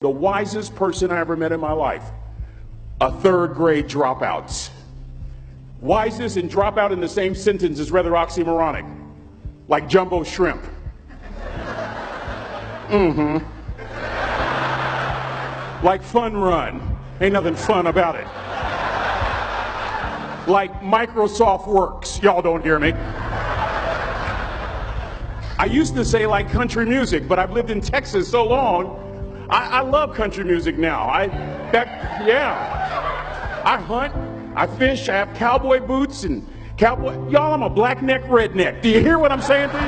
the wisest person I ever met in my life, a third grade dropout. Wisest and dropout in the same sentence is rather oxymoronic, like jumbo shrimp. Like fun run, ain't nothing fun about it. Like Microsoft Works, y'all don't hear me. I used to say like country music, but I've lived in Texas so long, I love country music now. I hunt, I fish, I have cowboy boots and cowboy, y'all, I'm a black neck redneck. Do you hear what I'm saying to you?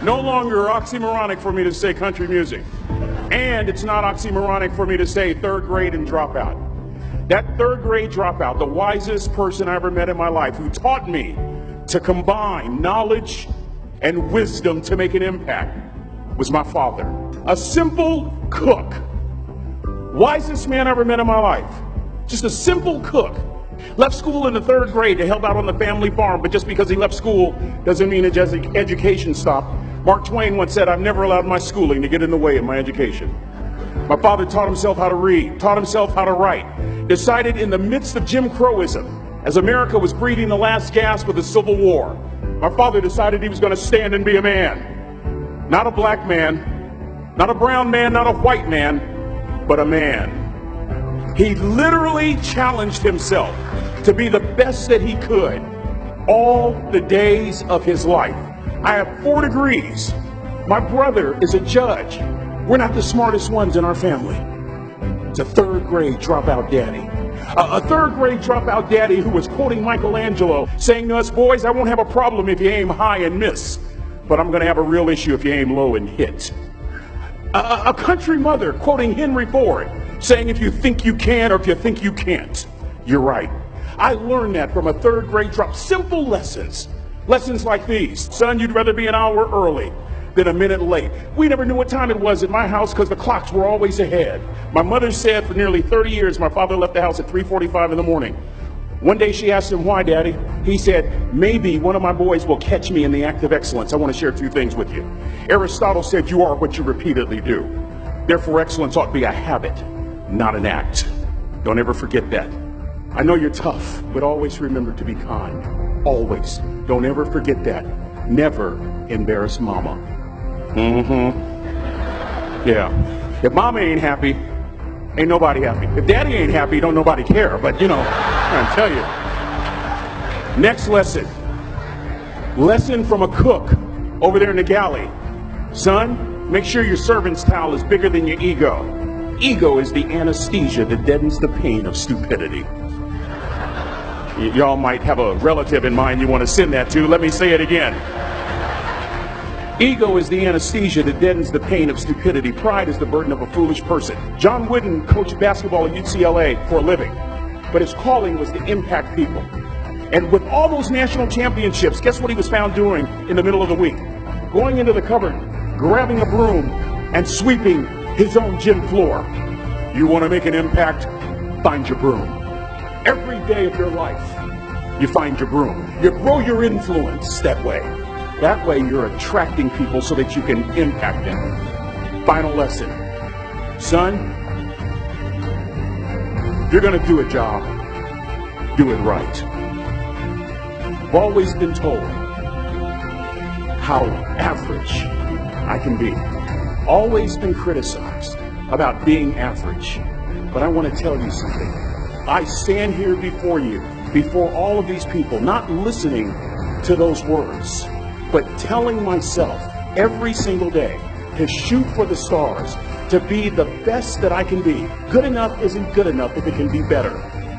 No longer oxymoronic for me to say country music. And it's not oxymoronic for me to say third grade and dropout. That third grade dropout, the wisest person I ever met in my life, who taught me to combine knowledge and wisdom to make an impact, was my father. A simple cook. Wisest man I ever met in my life. Just a simple cook. Left school in the third grade to help out on the family farm, but just because he left school doesn't mean his education stopped. Mark Twain once said, "I've never allowed my schooling to get in the way of my education." My father taught himself how to read, taught himself how to write, decided in the midst of Jim Crowism, as America was breathing the last gasp of the Civil War, my father decided he was going to stand and be a man. Not a black man, not a brown man, not a white man, but a man. He literally challenged himself to be the best that he could all the days of his life. I have 4 degrees. My brother is a judge. We're not the smartest ones in our family. It's a third grade dropout daddy. A third grade dropout daddy who was quoting Michelangelo, saying to us, "Boys, I won't have a problem if you aim high and miss, but I'm going to have a real issue if you aim low and hit." A country mother quoting Henry Ford, saying, "If you think you can or if you think you can't, you're right." I learned that from a third grade drop. Simple lessons. Lessons like these. Son, you'd rather be an hour early than a minute late. We never knew what time it was at my house because the clocks were always ahead. My mother said for nearly 30 years my father left the house at 3:45 in the morning. One day she asked him, "Why, Daddy?" He said, "Maybe one of my boys will catch me in the act of excellence. I want to share 2 things with you." Aristotle said, "You are what you repeatedly do." Therefore, excellence ought to be a habit, not an act. Don't ever forget that. I know you're tough, but always remember to be kind. Always. Don't ever forget that. Never embarrass mama. Yeah. If mama ain't happy, ain't nobody happy. If daddy ain't happy, don't nobody care. But I'm trying to tell you. Next lesson. Lesson from a cook over there in the galley. Son, make sure your servant's towel is bigger than your ego. Ego is the anesthesia that deadens the pain of stupidity. Y'all might have a relative in mind you want to send that to. Let me say it again. Ego is the anesthesia that deadens the pain of stupidity. Pride is the burden of a foolish person. John Wooden coached basketball at UCLA for a living, but his calling was to impact people. And with all those national championships, guess what he was found doing in the middle of the week? Going into the cupboard, grabbing a broom, and sweeping his own gym floor. You want to make an impact? Find your broom. Every day of your life, you find your broom. You grow your influence that way. That way you're attracting people so that you can impact them. Final lesson. Son, if you're going to do a job, do it right. I've always been told how average I can be. Always been criticized about being average. But I want to tell you something. I stand here before you, before all of these people, not listening to those words, but telling myself every single day to shoot for the stars, to be the best that I can be. Good enough isn't good enough if it can be better,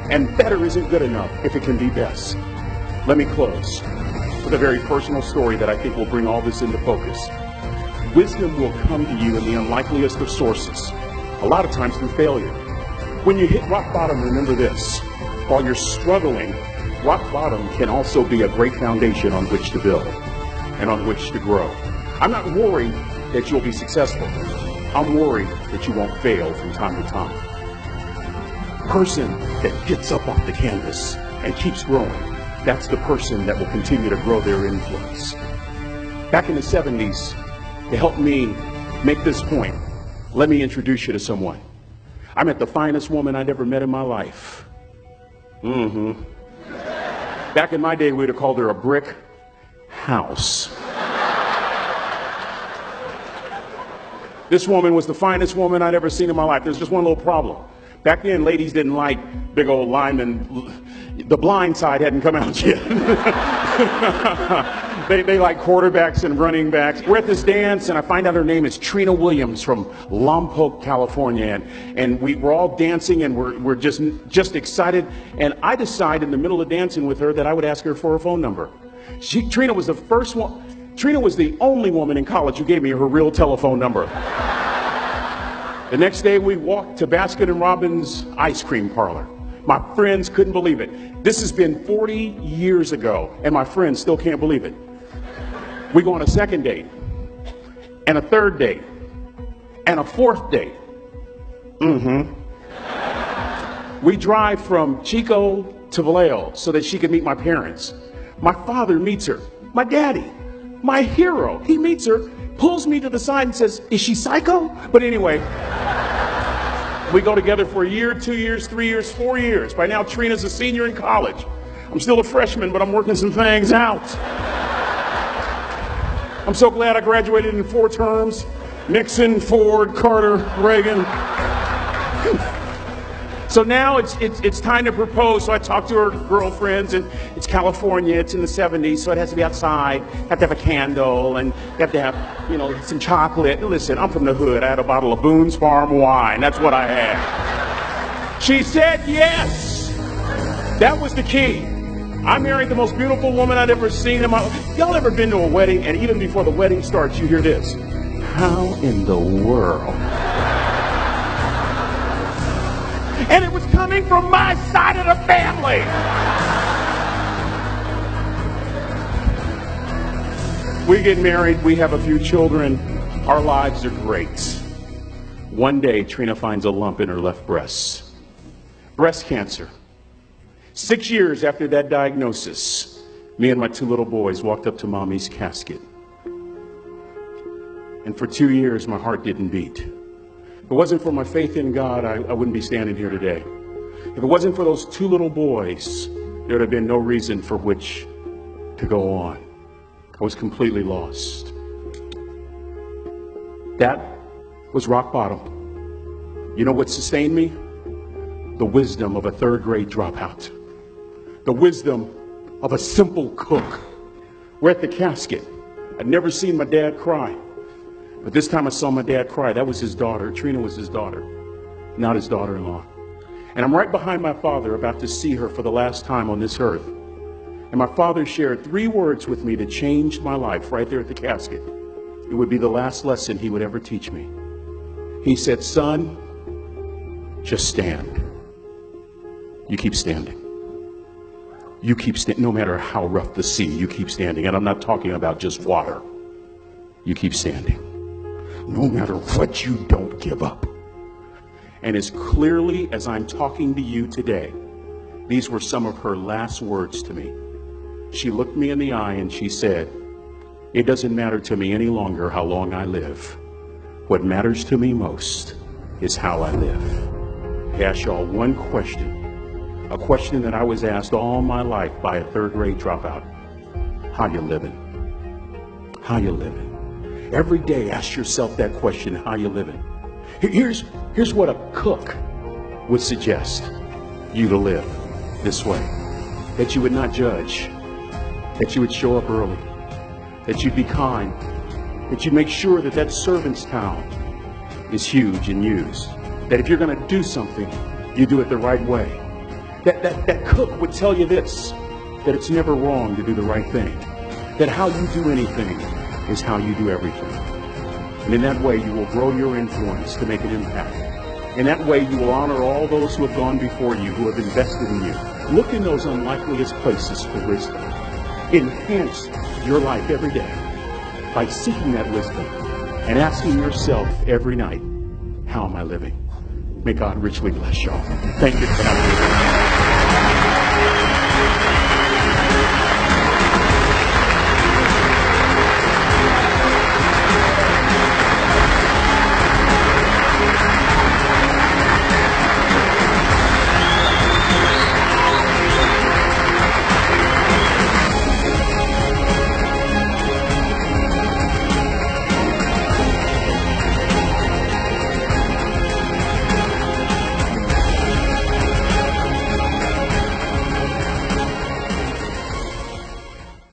and better isn't good enough if it can be best. Let me close with a very personal story that I think will bring all this into focus. Wisdom will come to you in the unlikeliest of sources, a lot of times through failure. When you hit rock bottom, remember this. While you're struggling, rock bottom can also be a great foundation on which to build and on which to grow. I'm not worried that you'll be successful. I'm worried that you won't fail from time to time. The person that gets up off the canvas and keeps growing, that's the person that will continue to grow their influence. Back in the 70s, to help me make this point, let me introduce you to someone. I met the finest woman I'd ever met in my life. Back in my day, we'd have called her a brick house. This woman was the finest woman I'd ever seen in my life. There's just one little problem. Back then, ladies didn't like big old linemen. The Blind Side hadn't come out yet. They like quarterbacks and running backs. We're at this dance, and I find out her name is Trina Williams from Lompoc, California. And we're all dancing, and we're just excited. And I decide in the middle of dancing with her that I would ask her for her phone number. Trina was the first one. Trina was the only woman in college who gave me her real telephone number. The next day, we walked to Baskin & Robbins ice cream parlor. My friends couldn't believe it. This has been 40 years ago, and my friends still can't believe it. We go on a second date, and a third date, and a fourth date. We drive from Chico to Vallejo so that she could meet my parents. My father meets her. My daddy, my hero, he meets her, pulls me to the side and says, "Is she psycho?" But anyway, we go together for a year, 2 years, 3 years, 4 years. By now, Trina's a senior in college. I'm still a freshman, but I'm working some things out. I'm so glad I graduated in 4 terms. Nixon, Ford, Carter, Reagan. So now it's time to propose. So I talk to her girlfriends, and it's California. It's in the 70s, so it has to be outside. You have to have a candle, and you have to have, some chocolate. And listen, I'm from the hood. I had a bottle of Boone's Farm wine. That's what I had. She said yes. That was the key. I married the most beautiful woman I'd ever seen in my life. Y'all ever been to a wedding, and even before the wedding starts, you hear this? How in the world? And it was coming from my side of the family. We get married, we have a few children, our lives are great. One day, Trina finds a lump in her left breast. Breast cancer. 6 years after that diagnosis, me and my 2 little boys walked up to Mommy's casket. And for 2 years, my heart didn't beat. If it wasn't for my faith in God, I wouldn't be standing here today. If it wasn't for those 2 little boys, there would have been no reason for which to go on. I was completely lost. That was rock bottom. You know what sustained me? The wisdom of a 3rd grade dropout. The wisdom of a simple cook. We're at the casket. I'd never seen my dad cry. But this time I saw my dad cry. That was his daughter. Trina was his daughter, not his daughter-in-law. And I'm right behind my father, about to see her for the last time on this earth. And my father shared 3 words with me that changed my life right there at the casket. It would be the last lesson he would ever teach me. He said, "Son, just stand. You keep standing. You keep standing. No matter how rough the sea, you keep standing." And I'm not talking about just water. You keep standing. No matter what, you don't give up. And as clearly as I'm talking to you today, these were some of her last words to me. She looked me in the eye and she said, "It doesn't matter to me any longer how long I live. What matters to me most is how I live." I ask y'all one question, a question that I was asked all my life by a 3rd grade dropout. How you living? How you living? Every day ask yourself that question, how you living? Here's what a cook would suggest you to live this way. That you would not judge, that you would show up early, that you'd be kind, that you'd make sure that that servant's towel is huge and used, that if you're going to do something, you do it the right way. That cook would tell you this, that it's never wrong to do the right thing, that how you do anything is how you do everything. And in that way, you will grow your influence to make an impact. In that way, you will honor all those who have gone before you, who have invested in you. Look in those unlikeliest places for wisdom. Enhance your life every day by seeking that wisdom and asking yourself every night, how am I living? May God richly bless y'all. Thank you for having me.